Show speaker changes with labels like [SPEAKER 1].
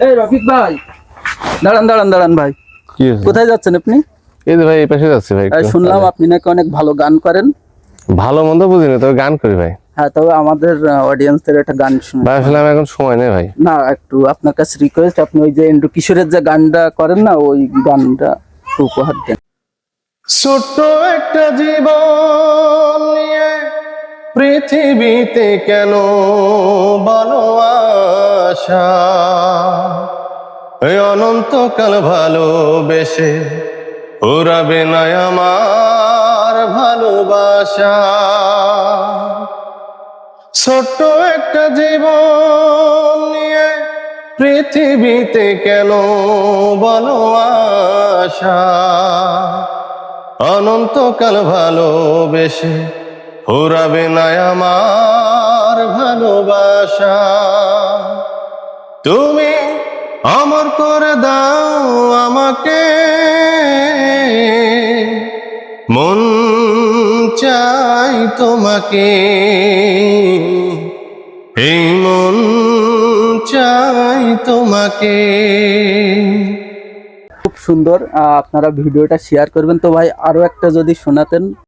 [SPEAKER 1] এই রফিক ভাই, দাঁড়ান দাঁড়ান দাঁড়ান ভাই,
[SPEAKER 2] কি হয়েছে?
[SPEAKER 1] কোথায় যাচ্ছেন আপনি?
[SPEAKER 2] এই যে ভাই এই পাশে যাচ্ছি ভাই একটু।
[SPEAKER 1] শুনলাম আপনি নাকি অনেক ভালো গান করেন।
[SPEAKER 2] ভালো মন্দ বুঝি না, তবে গান করি ভাই।
[SPEAKER 1] হ্যাঁ, তবে আমাদের অডিয়েন্সদের একটা গান শুনে।
[SPEAKER 2] ভাই আসলে আমি এখন সময় নেই ভাই।
[SPEAKER 1] না, একটু আপনার কাছে রিকোয়েস্ট, আপনি ওই যে এন্ড্রু কিশোরের যে গানটা করেন না, ওই গানটা একটু উপহার দেন।
[SPEAKER 2] ছোট্ট একটা জীবন নিয়ে পৃথিবীতে কেন বলো আশা, এই অনন্তকাল ভালোবেসে ওরাবে না আমার ভালোবাসা। ছোট্ট একটা জীবন নিয়ে পৃথিবীতে কেন বলো আশা, অনন্তকাল ভালোবেসে ফুরাবে না আমার ভালোবাসা। তুমি অমর করে দাও আমাকে, মন চাই তোমাকে, এই মন চাই তোমাকে।
[SPEAKER 1] খুব সুন্দর, আপনারা ভিডিওটা শেয়ার করবেন তো ভাই, আরো একটা যদি শোনাতেন।